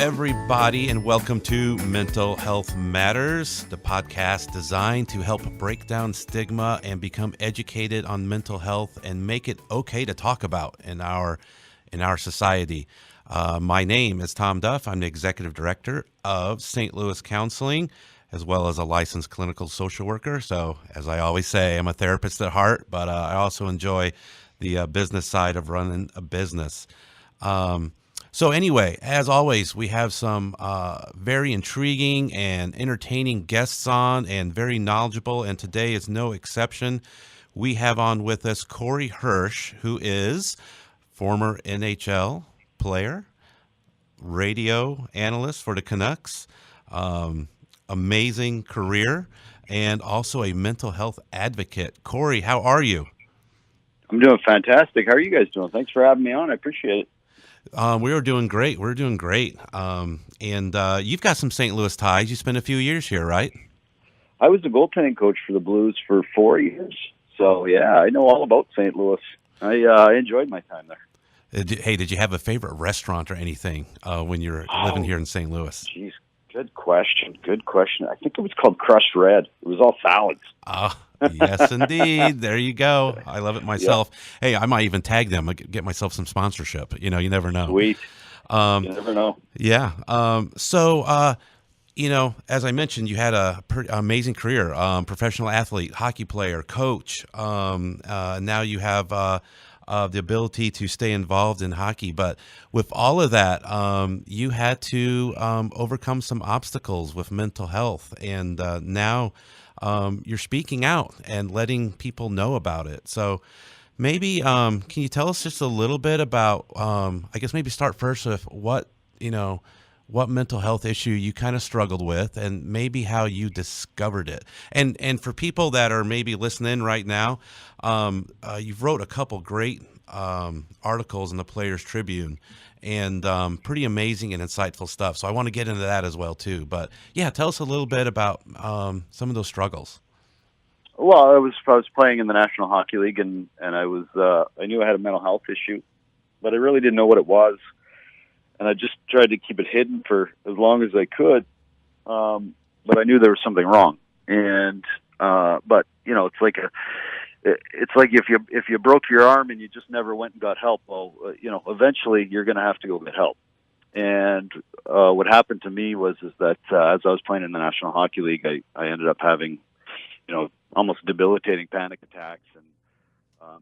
everybody, and welcome to Mental Health Matters, the podcast designed to help break down stigma and become educated on mental health and make it okay to talk about in our society. My name is Tom Duff. I'm the executive director of St. Louis Counseling, as well as a licensed clinical social worker. So, as I always say, I'm a therapist at heart, but I also enjoy the business side of running a business. So anyway, as always, we have some very intriguing and entertaining guests on and very knowledgeable, and today is no exception. We have on with us Corey Hirsch, who is former NHL player, radio analyst for the Canucks, amazing career, and also a mental health advocate. Corey, how are you? I'm doing fantastic. How are you guys doing? Thanks for having me on. I appreciate it. We are doing great. We're doing great. And you've got some St. Louis ties. You spent a few years here, right? I was the goaltending coach for the Blues for 4 years. So, yeah, I know all about St. Louis. I enjoyed my time there. Hey, did you have a favorite restaurant or anything when you were living here in St. Louis? Jeez, good question. I think it was called Crushed Red. It was all salads. Yes, indeed. There you go. I love it myself. Yeah. Hey, I might even tag them. Get myself some sponsorship. You never know. Sweet. You never know. Yeah. As I mentioned, you had a pretty amazing career. Professional athlete, hockey player, coach. Now you have the ability to stay involved in hockey. But with all of that, you had to overcome some obstacles with mental health. And now you're speaking out and letting people know about it. So maybe can you tell us just a little bit about, I guess maybe start first with what mental health issue you kind of struggled with and maybe how you discovered it. And for people that are maybe listening right now, you've wrote a couple great articles in the Players Tribune and pretty amazing and insightful stuff. So I want to get into that as well too. But yeah, tell us a little bit about some of those struggles. Well, I was playing in the National Hockey League, and I knew I had a mental health issue, but I really didn't know what it was, and I just tried to keep it hidden for as long as I could. But I knew there was something wrong, and but it's like if you broke your arm and you just never went and got help, well, eventually you're going to have to go get help. And what happened to me was that as I was playing in the National Hockey League, I ended up having, almost debilitating panic attacks, and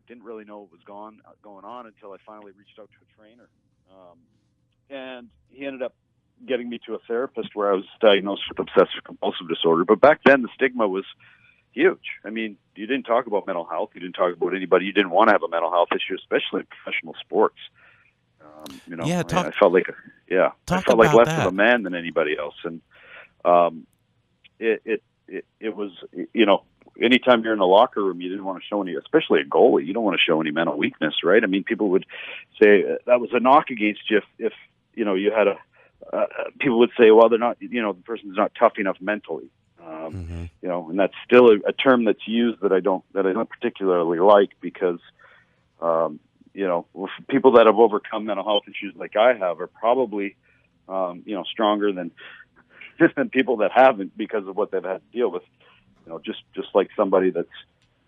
didn't really know what was going on until I finally reached out to a trainer. And he ended up getting me to a therapist where I was diagnosed with obsessive compulsive disorder. But back then the stigma was huge. I mean, you didn't talk about mental health. You didn't talk about anybody. You didn't want to have a mental health issue, especially in professional sports. I felt like less of a man than anybody else. And it was, anytime you're in the locker room, you didn't want to show any, especially a goalie, you don't want to show any mental weakness, right? I mean, people would say that was a knock against you if you had people would say, well, they're not, the person's not tough enough mentally. And that's still a term that's used that I don't particularly like because, people that have overcome mental health issues like I have are probably, stronger than people that haven't because of what they've had to deal with. Just like somebody that's,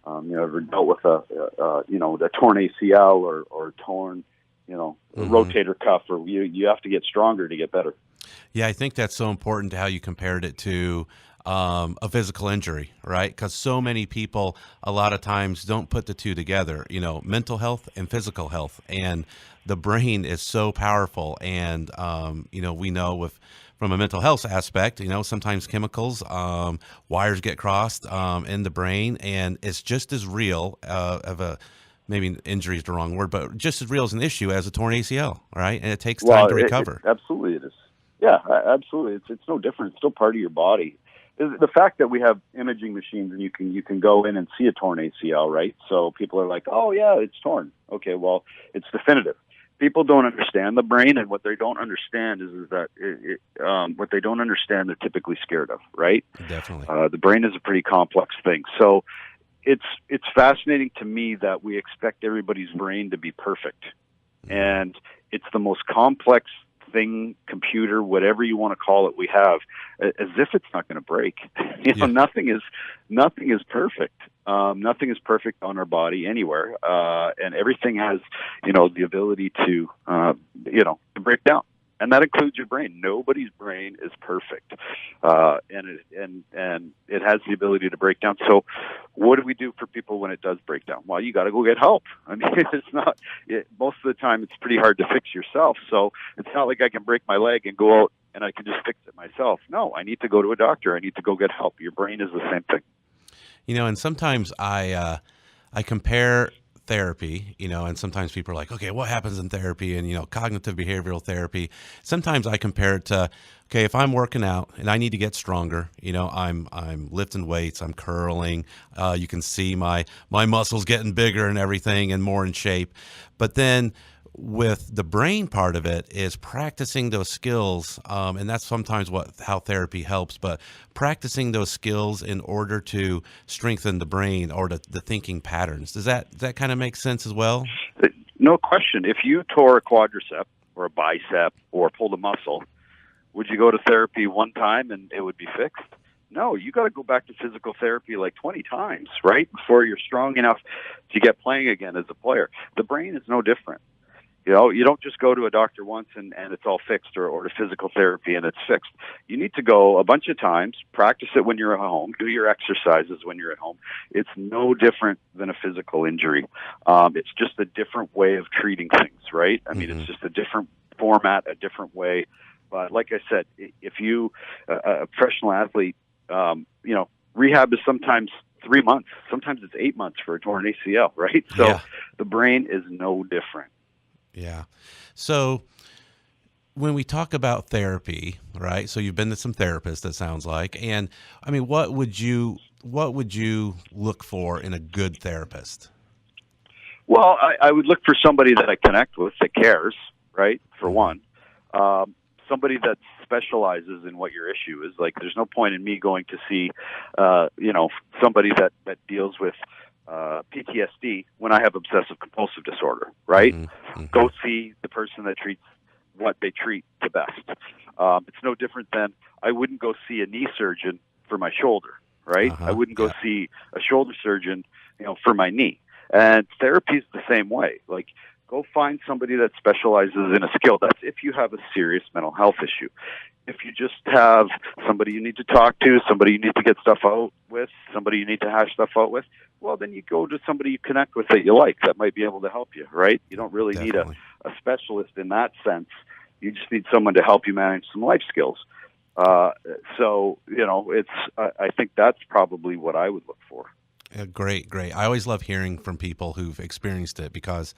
ever dealt with a torn ACL or torn, rotator cuff, or you have to get stronger to get better. Yeah, I think that's so important to how you compared it to a physical injury, right? Because so many people a lot of times don't put the two together, mental health and physical health. And the brain is so powerful. And, we know from a mental health aspect, sometimes chemicals, wires get crossed in the brain, and it's just as real maybe injury is the wrong word, but just as real as an issue as a torn ACL, right? And it takes time to recover. Absolutely it is. Yeah, absolutely. It's no different. It's still part of your body. The fact that we have imaging machines and you can go in and see a torn ACL, right? So people are like, oh yeah, it's torn. Okay, well, it's definitive. People don't understand the brain, and what they don't understand is that what they don't understand, they're typically scared of, right? Definitely. The brain is a pretty complex thing. So it's fascinating to me that we expect everybody's brain to be perfect, and it's the most complex thing, computer, whatever you want to call it, we have, as if it's not going to break. Nothing is perfect. Nothing is perfect on our body anywhere, and everything has, the ability to, to break down. And that includes your brain. Nobody's brain is perfect, and it has the ability to break down. So, what do we do for people when it does break down? Well, you got to go get help. I mean, most of the time it's pretty hard to fix yourself. So it's not like I can break my leg and go out and I can just fix it myself. No, I need to go to a doctor. I need to go get help. Your brain is the same thing. And sometimes I compare therapy, and sometimes people are like, okay, what happens in therapy and, cognitive behavioral therapy. Sometimes I compare it to, okay, if I'm working out and I need to get stronger, I'm lifting weights, I'm curling, you can see my muscles getting bigger and everything and more in shape. But then with the brain part of it is practicing those skills, and that's sometimes how therapy helps, but practicing those skills in order to strengthen the brain or the thinking patterns. Does that kind of make sense as well? No question. If you tore a quadricep or a bicep or pulled a muscle, would you go to therapy one time and it would be fixed? No, you got to go back to physical therapy like 20 times, right, before you're strong enough to get playing again as a player. The brain is no different. You don't just go to a doctor once and it's all fixed, or to physical therapy and it's fixed. You need to go a bunch of times, practice it when you're at home, do your exercises when you're at home. It's no different than a physical injury. It's just a different way of treating things, right? I mean, It's just a different format, a different way. But like I said, if you, a professional athlete, rehab is sometimes 3 months, sometimes it's 8 months for a torn ACL, right? So The brain is no different. Yeah. So when we talk about therapy, right? So you've been to some therapists, it sounds like. And I mean, what would you look for in a good therapist? Well, I would look for somebody that I connect with that cares, right? For one, somebody that specializes in what your issue is. Like, there's no point in me going to see, somebody that deals with PTSD when I have obsessive compulsive disorder, right? Go see the person that treats what they treat the best. It's no different than I wouldn't go see a knee surgeon for my shoulder, right? I wouldn't go see a shoulder surgeon, for my knee. And therapy is the same way. Like, go find somebody that specializes in a skill. That's if you have a serious mental health issue. If you just have somebody you need to talk to, somebody you need to get stuff out with, somebody you need to hash stuff out with, well, then you go to somebody you connect with that you like that might be able to help you, right? You don't really need a specialist in that sense. You just need someone to help you manage some life skills. I think that's probably what I would look for. Great. I always love hearing from people who've experienced it, because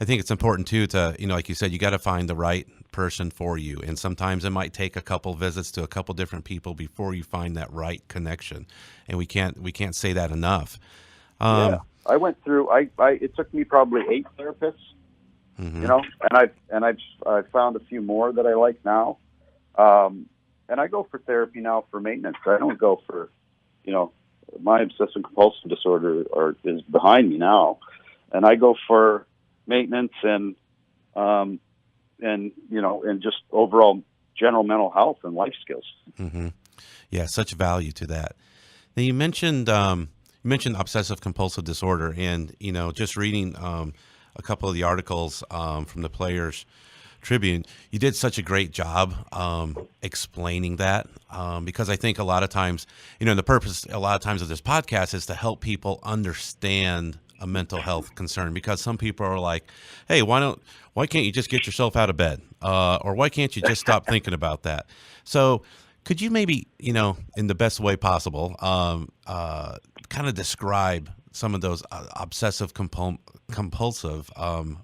I think it's important too to, like you said, you got to find the right person for you. And sometimes it might take a couple visits to a couple different people before you find that right connection. And we can't say that enough. I went through, it took me probably 8 therapists, and I've found a few more that I like now. And I go for therapy now for maintenance. I don't go for, my obsessive compulsive disorder is behind me now, and I go for maintenance and just overall general mental health and life skills. Yeah, such value to that. Now you mentioned obsessive compulsive disorder, and just reading a couple of the articles from the Players Tribune, you did such a great job explaining that, because I think a lot of times, the purpose a lot of times of this podcast is to help people understand a mental health concern, because some people are like, hey, why can't you just get yourself out of bed? Or why can't you just stop thinking about that? So could you maybe, in the best way possible, kind of describe some of those obsessive compulsive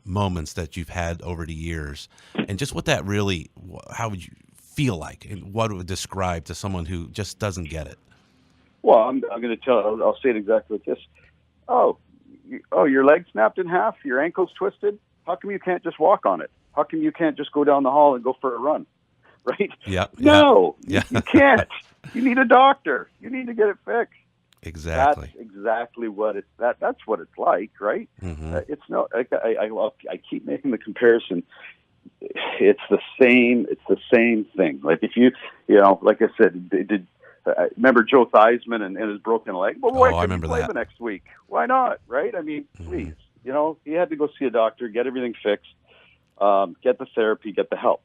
moments that you've had over the years, and just what that really, how would you feel like, and what it would describe to someone who just doesn't get it? Well, I'm going to I'll say it exactly like this. Oh, your leg snapped in half, your ankle's twisted. How come you can't just walk on it? How come you can't just go down the hall and go for a run? Right? No, you can't. You need a doctor. You need to get it fixed. Exactly. That's exactly what that's what it's like, right? It's no. I keep making the comparison. it's the same thing. Like if you know, like I said, remember Joe Theismann and his broken leg? Well, why I couldn't he remember play that. the next week? Why not? Right? I mean, please. You know, he had to go see a doctor, get everything fixed, get the therapy, get the help.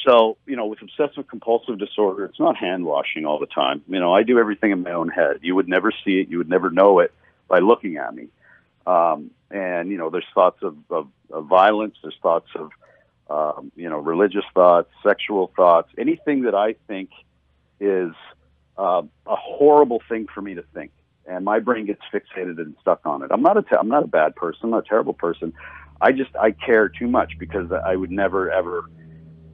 So, you know, with obsessive compulsive disorder, it's not hand washing all the time. You know, I do everything in my own head. You would never see it. You would never know it by looking at me. And, you know, there's thoughts of violence. There's thoughts of, you know, religious thoughts, sexual thoughts, anything that I think is a horrible thing for me to think. And my brain gets fixated and stuck on it. I'm not a bad person. I'm not a terrible person. I care too much because I would never, ever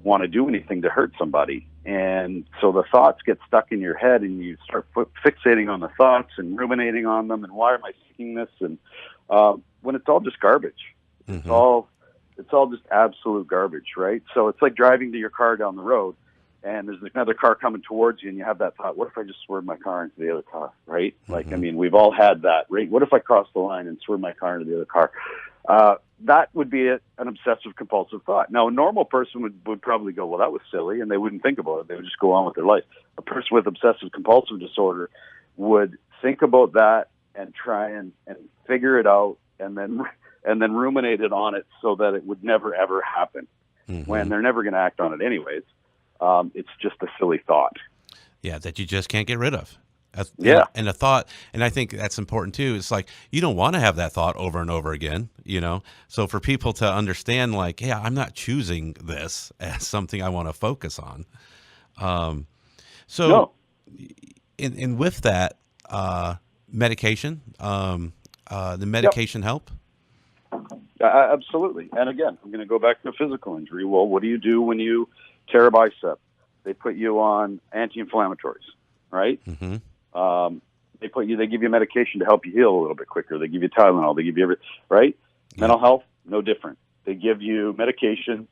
want to do anything to hurt somebody. And so the thoughts get stuck in your head and you start fixating on the thoughts and ruminating on them. And why am I thinking this? And when it's all just garbage, it's all just absolute garbage, right? So it's like driving to your car down the road and there's another car coming towards you and you have that thought, what if I just swerve my car into the other car, right? Like, I mean, we've all had that, right? What if I cross the line and swerve my car into the other car? That would be an obsessive compulsive thought. Now, a normal person would probably go, well, that was silly, and they wouldn't think about it. They would just go on with their life. A person with obsessive compulsive disorder would think about that and try and figure it out and then ruminate it on it so that it would never, ever happen when they're never going to act on it anyways. It's just a silly thought. Yeah, that you just can't get rid of. Yeah. And a thought, and I think that's important too. It's like you don't want to have that thought over and over again, you know? So for people to understand, like, yeah, I'm not choosing this as something I want to focus on. So in with that, medication, the medication help? Absolutely. And again, I'm going to go back to physical injury. Well, what do you do when you tear a bicep? They put you on anti-inflammatories, right? They give you medication to help you heal a little bit quicker. They give you Tylenol. They give you right? Yeah. Mental health, no different. They give you medication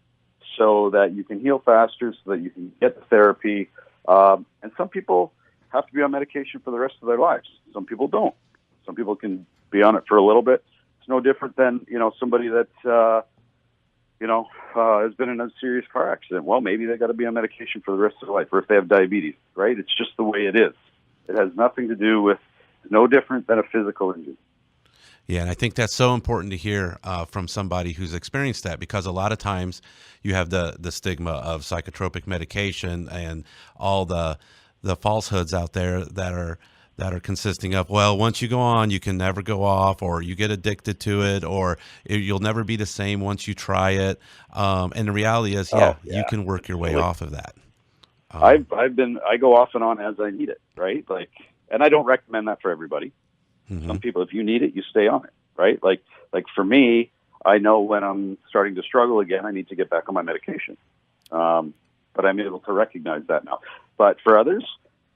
so that you can heal faster, so that you can get the therapy. And some people have to be on medication for the rest of their lives. Some people don't. Some people can be on it for a little bit. It's no different than, you know, somebody that, has been in a serious car accident. Well, maybe they got to be on medication for the rest of their life, or if they have diabetes, right? It's just the way it is. It has nothing to do with, no different than a physical injury. Yeah, and I think that's so important to hear from somebody who's experienced that, because a lot of times you have the stigma of psychotropic medication and all the falsehoods out there that are consisting of, well, once you go on, you can never go off, or you get addicted to it, or you'll never be the same once you try it. And the reality is, you can work your way off of that. I go off and on as I need it, right? Like, and I don't recommend that for everybody. Some people, if you need it, you stay on it, right? Like for me, I know when I'm starting to struggle again, I need to get back on my medication. But I'm able to recognize that now. But for others,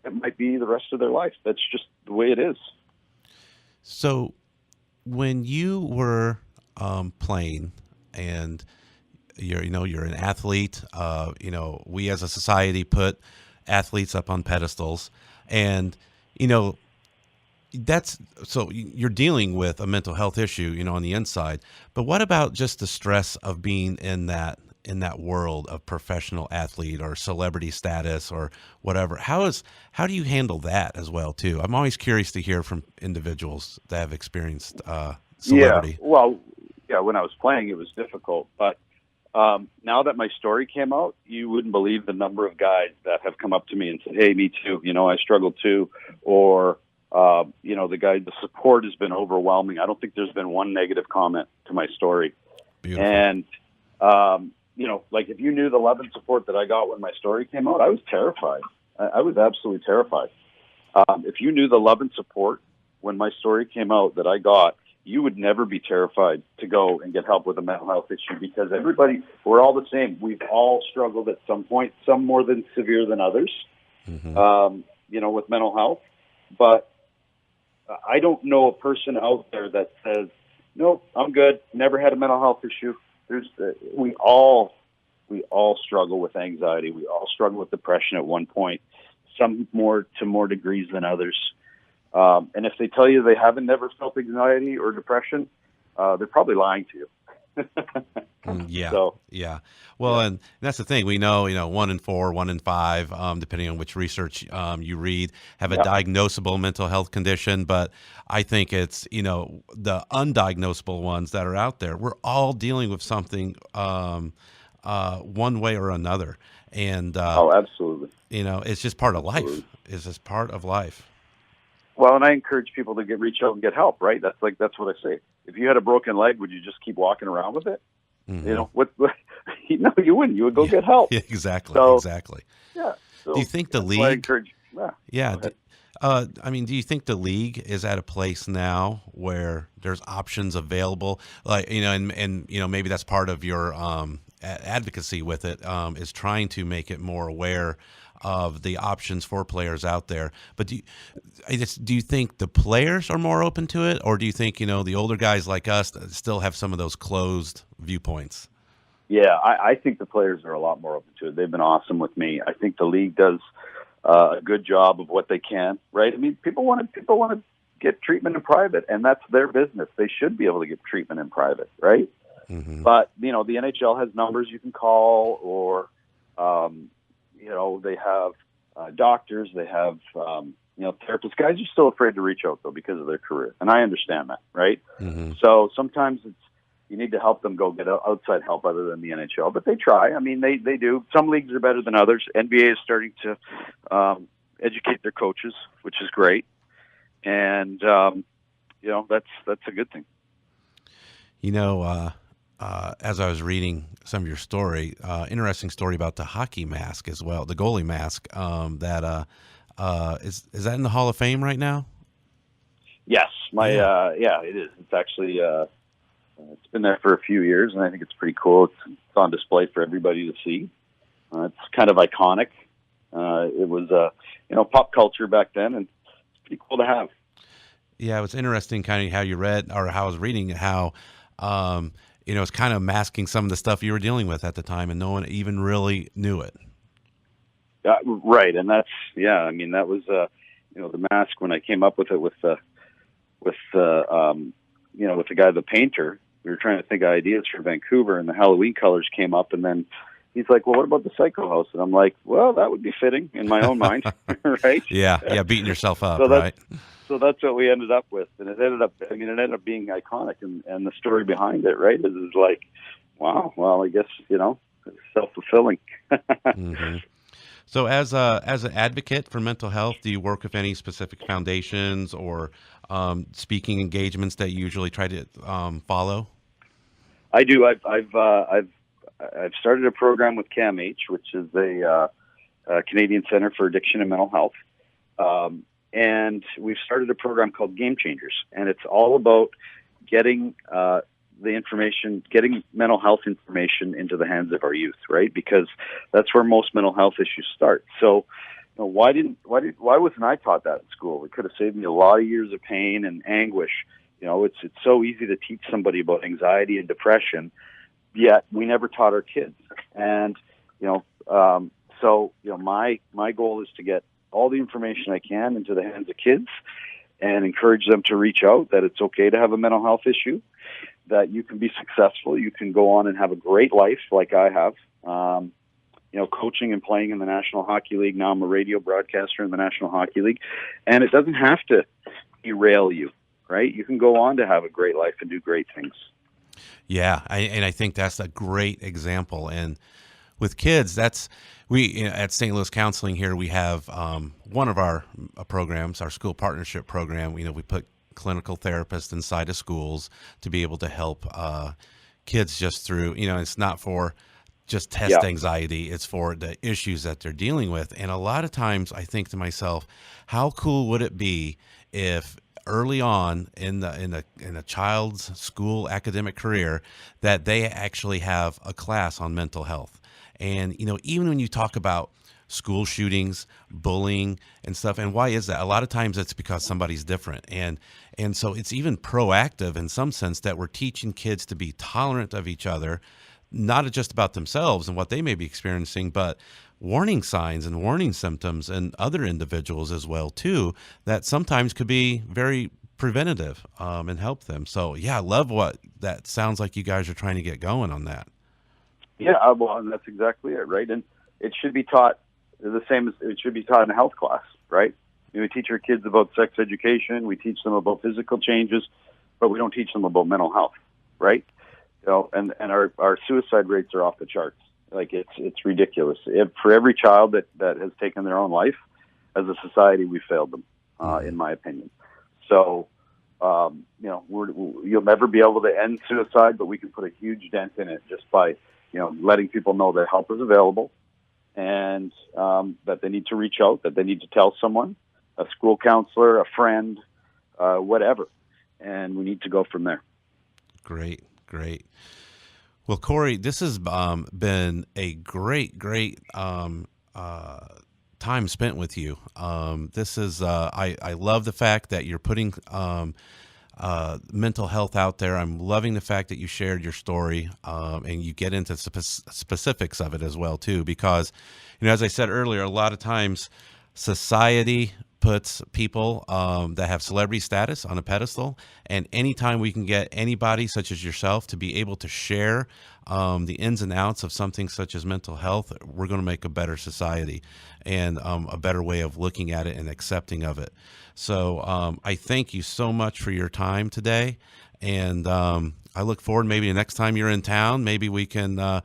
it might be the rest of their life. That's just the way it is. So when you were playing and you're an athlete, we as a society put athletes up on pedestals, and, so you're dealing with a mental health issue, on the inside, but what about just the stress of being in that world of professional athlete or celebrity status or whatever? How do you handle that as well too? I'm always curious to hear from individuals that have experienced celebrity. Yeah. Well, when I was playing, it was difficult, but now that my story came out, you wouldn't believe the number of guys that have come up to me and said, "Hey, me too. I struggled too," or the support has been overwhelming. I don't think there's been one negative comment to my story. Beautiful. And like if you knew the love and support that I got when my story came out, I was terrified. I was absolutely terrified. If you knew the love and support when my story came out that I got, you would never be terrified to go and get help with a mental health issue, because we're all the same. We've all struggled at some point, some more than severe than others, with mental health. But I don't know a person out there that says, "Nope, I'm good, never had a mental health issue." We all struggle with anxiety. We all struggle with depression at one point, some more degrees than others. And if they tell you they haven't never felt anxiety or depression, they're probably lying to you. Yeah, So yeah. Well, yeah, and that's the thing. We know, 1 in 4, 1 in 5, depending on which research you read, have a yeah, diagnosable mental health condition. But I think it's, the undiagnosable ones that are out there. We're all dealing with something one way or another, and oh, absolutely, it's just part of life. absolutely. It's just part of life. Well, and I encourage people to reach out and get help. Right? That's what I say. If you had a broken leg, would you just keep walking around with it? Hmm. What no, you wouldn't. You would go Yeah, get help. yeah, exactly, So exactly. yeah, Do you so think the that's why I league? encourage. Yeah, Yeah. go ahead. I mean, do you think the league is at a place now where there's options available? Like, and maybe that's part of your advocacy with it, is trying to make it more aware of the options for players out there. But do you think the players are more open to it, or do you think the older guys like us still have some of those closed viewpoints? Yeah, I think the players are a lot more open to it. They've been awesome with me. I think the league does a good job of what they can. Right? I mean, people want to get treatment in private, and that's their business. They should be able to get treatment in private, right? Hmm. But the NHL has numbers you can call, or they have doctors, they have therapists. Guys are still afraid to reach out though because of their career, and I understand that, right? Hmm. So sometimes you need to help them go get outside help other than the NHL, but they try. I mean, they do. Some leagues are better than others. NBA is starting to educate their coaches, which is great, and that's a good thing. As I was reading some of your story, interesting story about the hockey mask as well, the goalie mask. That is that in the Hall of Fame right now? Yes, Yeah. it is. It's actually it's been there for a few years, and I think it's pretty cool. It's on display for everybody to see. It's kind of iconic. It was pop culture back then, and it's pretty cool to have. Yeah, it was interesting, kind of how you read, or how I was reading how, it's kind of masking some of the stuff you were dealing with at the time, and no one even really knew it. Right, and that's I mean, that was the mask when I came up with it with with with the guy, the painter. We were trying to think of ideas for Vancouver, and the Halloween colors came up, and then he's like, "Well, what about the Psycho House?" And I'm like, "Well, that would be fitting in my own mind, right?" Yeah, yeah, beating yourself up, So right? that's what we ended up with, and it ended up being iconic, and the story behind it, right, is like, wow, well, I guess it's self-fulfilling. Hmm. So, as an advocate for mental health, do you work with any specific foundations or speaking engagements that you usually try to follow? I do. I've started a program with CAMH, which is a Canadian Center for Addiction and Mental Health. And we've started a program called Game Changers, and it's all about getting getting mental health information into the hands of our youth, right? Because that's where most mental health issues start. So, why wasn't I taught that in school? It could have saved me a lot of years of pain and anguish. It's so easy to teach somebody about anxiety and depression, yet we never taught our kids. And my goal is to get all the information I can into the hands of kids and encourage them to reach out, that it's okay to have a mental health issue, that you can be successful, you can go on and have a great life like I have. Coaching and playing in the National Hockey League. Now I'm a radio broadcaster in the National Hockey League, and it doesn't have to derail you, right? You can go on to have a great life and do great things. Yeah, and I think that's a great example. And with kids, we at St. Louis Counseling here, we have one of our programs, our school partnership program. We put clinical therapists inside of schools to be able to help kids just through. It's not for just test anxiety; it's for the issues that they're dealing with. And a lot of times, I think to myself, how cool would it be if early on in a child's school academic career that they actually have a class on mental health. And even when you talk about school shootings, bullying and stuff, and why is that? A lot of times it's because somebody's different, and so it's even proactive in some sense that we're teaching kids to be tolerant of each other, not just about themselves and what they may be experiencing, but warning signs and warning symptoms and other individuals as well too, that sometimes could be very preventative and help them. So yeah, I love what that sounds like you guys are trying to get going on that. Yeah, well, and that's exactly it, right? And it should be taught the same as it should be taught in a health class, right? We teach our kids about sex education, we teach them about physical changes, but we don't teach them about mental health, right? And our suicide rates are off the charts. Like it's ridiculous. For every child that has taken their own life, as a society, we failed them, in my opinion. So, you'll never be able to end suicide, but we can put a huge dent in it just by, letting people know that help is available and that they need to reach out, that they need to tell someone, a school counselor, a friend, whatever. And we need to go from there. Great. Well, Corey, this has been a great time spent with you. This is I love the fact that you're putting mental health out there. I'm loving the fact that you shared your story and you get into specifics of it as well too, because as I said earlier, a lot of times society puts people that have celebrity status on a pedestal, and anytime we can get anybody such as yourself to be able to share the ins and outs of something such as mental health, we're going to make a better society and a better way of looking at it and accepting of it. So I thank you so much for your time today, and I look forward maybe the next time you're in town, maybe we can go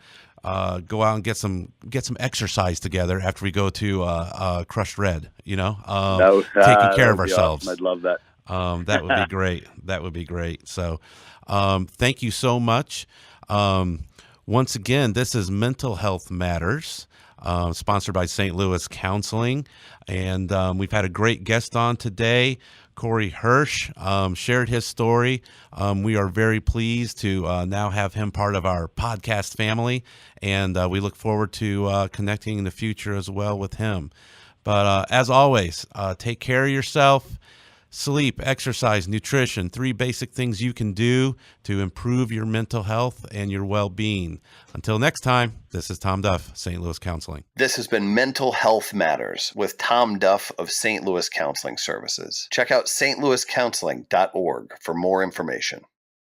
out and get some exercise together after we go to Crushed Red, taking care of ourselves. Awesome. I'd love that. That would be great. That would be great. So thank you so much. Once again, this is Mental Health Matters, sponsored by St. Louis Counseling. And we've had a great guest on today. Corey Hirsch shared his story. We are very pleased to now have him part of our podcast family, and we look forward to connecting in the future as well with him. But as always, take care of yourself. Sleep, exercise, nutrition, 3 basic things you can do to improve your mental health and your well-being. Until next time, this is Tom Duff, St. Louis Counseling. This has been Mental Health Matters with Tom Duff of St. Louis Counseling Services. Check out stlouiscounseling.org for more information.